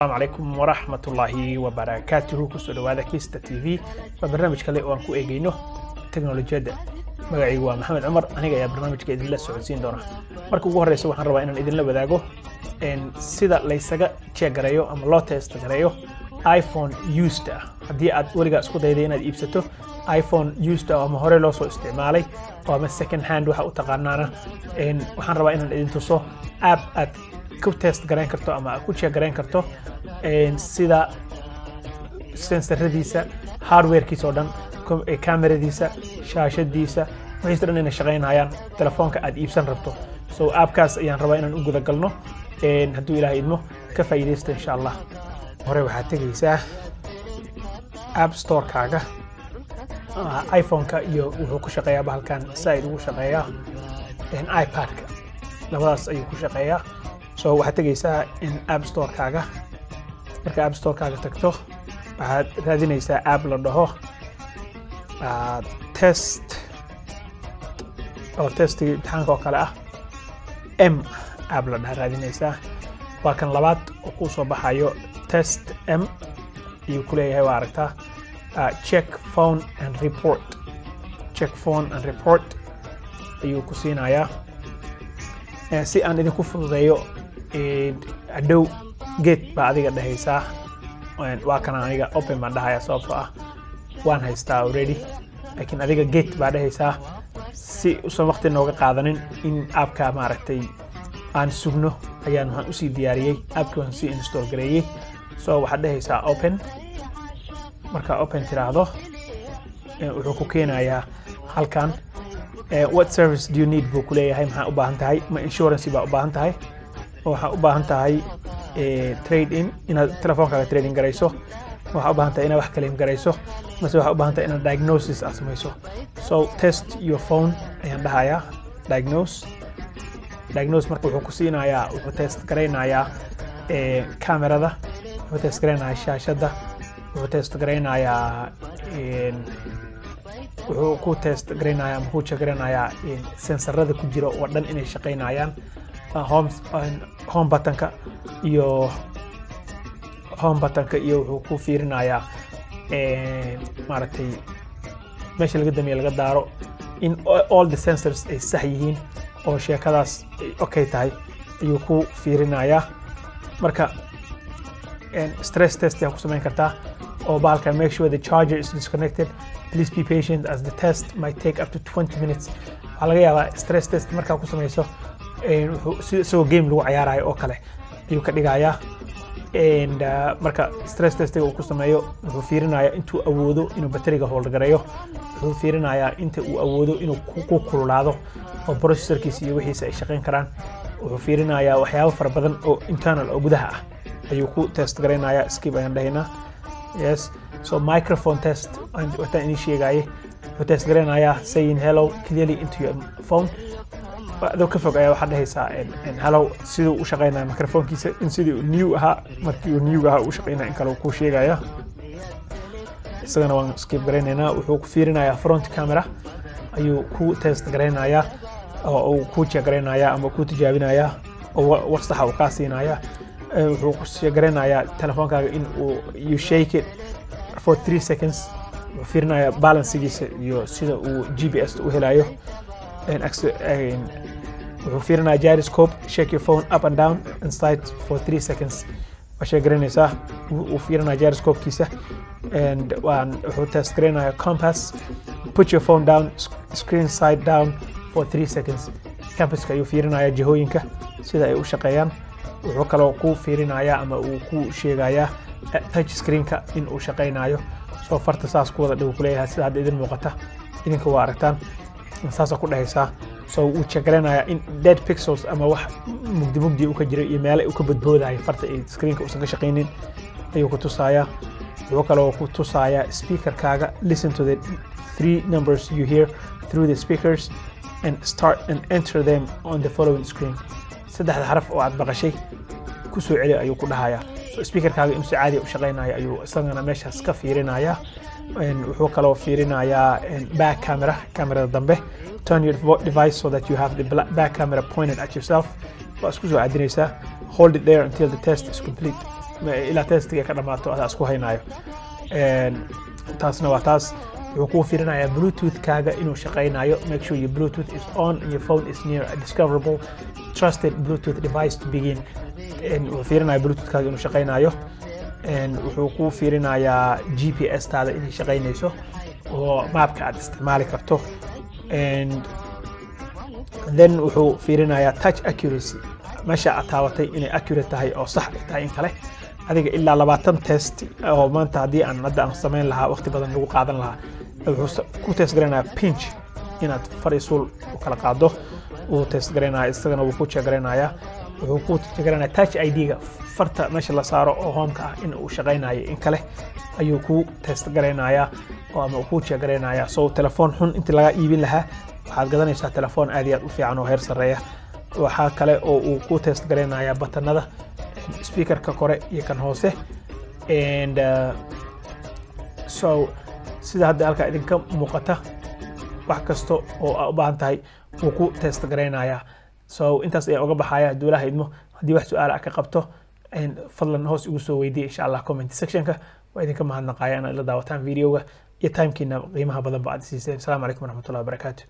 السلام عليكم ورحمة الله وبركاته كسر هذا كيستا تي في وبرنامج كله وان كو ايجينو تكنولوجيا magacaygu waa maxamed cumar aniga ayaa barnaamijka idinla socodsiin doona marka ugu horeysa waxaan rabaa inaan idinla wadaago sida la isaga check gareeyo ama loo test gareeyo iPhone used haddii aad weliga isku dayday inaad iibsato iPhone used ama hore loo soo isticmaalay oo ama second hand waxa u taqaanaana waxaan rabaa inaan idin tuso app aad ku test gareyn karto ama ku check gareyn karto sida sensoradiisa hardwarekiisa oo dhan kameradiisa shaashadiisa wixii dhan inay shaqeynayaan telefoonka aad iibsan rabto so appkaas ayaan rabaa inaan u guda galno hadduu ilaahay idmo ka faa'iideysta insha Allah hore waxaad tegaysaa app store-kaaga iPhone-ka iyo wuxuu ku shaqeeyaa bahalkan side ugu shaqeeyaa iPad-ka labadaas ayuu ku shaqeeyaa so waxaad tegaysaa app store-kaaga marka app store-kaaga tagto waxaad raadinaysaa app la dhaho test oo testiga imtixaanka oo kale ah M app la dhaha raadinaysaa waa kan labaad oo ku soo baxayo test M iyo ku leeyahay waa aragtaa check phone and report ayuu ku siinayaa si aan idinku fududeeyo adhow gate baa adiga dhahaysaa waa kana aniga open baan dhahayaa sababtoo ah waan haystaa already laakiin adiga gate baa dhahaysaa si usan waqti nooga qaadanin in appka maaragtay aan sugno ayaan waxaan usii diyaariyey appka waan sii install gareeyey so waxaad dhahaysaa open marka open tiraahdo wuxuu ku keenayaa halkan what service do you need buu ku leeyahay maxaa u baahan tahay ma insurance baa u baahan tahay waxaa u baahan tahay trade in inaad telefoonkaaga trading garayso waxaa u baahan tahay inaad wax claim garayso mase waxaa u baahan tahay inaad diagnosis aad samayso so test your phone ayaan dhahayaa diagnose marka wuxuu ku siinayaa wuxuu test garaynayaa kamerada wuxuu test garaynayaa shaashadda wuxuu test garaynayaa wuxuu ku test garaynayaa ama ku check garaynayaa sensorada ku jira oo dhan inay shaqaynayaan home buttonka iyo wuxuu ku fiirinayaa maaragtay meesha laga damiye laga daaro in all the sensors ay sax yihiin oo sheekadaas okay tahay ayuu ku fiirinayaa marka stress test ayaa ku samayn kartaa oo bahalka make sure the charger is disconnected please be patient as the test might take up to 20 minutes waxaa laga yaabaa stress test markaa ku samayso isagoo game lagu ciyaarayo oo kale ayuu ka dhigayaa marka stress testiga uu ku sameeyo wuxuu fiirinayaa intuu awoodo inuu batteriga hold gareeyo wuxuu fiirinayaa inta uu awoodo inuu ku kululaado oo processorkiisa iyo wixiisa ay shaqayn karaan wuxuu fiirinayaa waxyaabo fara badan oo internal oo gudaha ah ayuu ku test garaynayaa skip ayaan dhahaynaa yes so microphone test wataan inii sheegaaye wuxuu test garaynayaa saying hello clearly into your phone adoo ka fog ayaa waxaad dhahaysaa hello siduu u shaqaynayo microphonekiisa in sidii new ahaa markii uu new ahaa u shaqaynaya in kale uu ku sheegaya isagana waan skip garaynaynaa wuxuu ku fiirinayaa front camera ayuu ku test garaynayaa oo uu ku check garaynayaa ama ku tijaabinayaa oo war sax uu ka siinayaa wuxuu ku check garaynayaa telefoonkaaga in uu you shake it for 3 seconds wuxuu fiirinayaa balancegiisa iyo sida uu GPS u helayo wuxuu fiirinayaa gyroscope shake your phone up and down and side for 3 seconds waxay garanaysaa uu fiirinayaa gyroscope-kiisa and wuxuu test garaynayaa compass put your phone down screen side down for 3 seconds compasska ayuu fiirinayaa jihooyinka sida ay u shaqeeyaan wuxuu kaloo ku fiirinayaa ama uu ku sheegayaa touch screen-ka in uu shaqaynayo soo farta saas ku wada dhow ku leeyahay sida hadda idin muuqata idinka waa aragtaan saas ku dhahaysaa so uu check garaynayaa in dead pixels ama wax mugdi uu ka jiro iyo meelo uu ka badboodayo farta ay screen-ka uusan ka shaqaynin ayuu ku tusayaa wuxuu kaloo ku tusayaa speaker-kaaga listen to the 3 numbers you hear through the speakers and start and enter them on the following screen saddexda xaraf oo aad maqashay ku soo celi ayuu ku dhahayaa so speaker-kaaga inuu si caadi u shaqaynayo ayuu isagana meeshaas ka fiirinayaa wuxuu kaloo fiirinayaa back camera kamerada dambe turn your device so that you have the back camera pointed at yourself waa isku soo caadinaysaa hold it there until the test is complete ilaa testiga ka dhamaato adaa isku haynayo taasna waa taas wuxuu kuu fiirinayaa bluetooth-kaaga inuu shaqaynayo. Make sure your bluetooth is on and your phone is near a discoverable trusted bluetooth device to begin. Wuxuu fiirinayaa bluetooth-kaaga inuu shaqaynayo. Wuxuu kuu fiirinayaa GPS-taada inay shaqaynayso oo maapka aad isticmaali karto. Then wuxuu fiirinayaa touch accuracy, meesha aad taabatay inay accurate tahay oo sax tahay in kale. adiga ilaa 20 test oo maanta hadii aan hadda aan sameyn lahaa waqti badan lagu qaadan lahaa wuxuu ku test garanayaa pinch inaad fariisul u kala qaado uu test garanayaa isagana uu ku check garanayaa wuxuu ku check garanayaa touch ID-ga farta meesha la saaro oo home-ka ah in uu shaqaynayo in kale ayuu ku test garanayaa oo ama uu ku check garanayaa soo telefoon xun inta laga iibin lahaa waxaad gadanaysaa telefoon aad iyo aad u fiican oo heer sareeya. waxa kale oo uu ku test garanayaa batanada speaker-ka kore iyo kan hoose and so sida hadda halka idinka muuqata wax kasto oo aad u baahan tahay uu ku test garanayaa. so intaas ay uga baxaya duulaha idmo hadii wax su'aal ah ka qabto fadlan hoos ugu soo weydiiyo insha Allah comment section-ka waa idinka mahadnaqayaa inaad la daawataan videoga iyo time-kiina qiimaha badan baad siiseen. Assalaamu calaykum warahmatullahi wabarakatuh.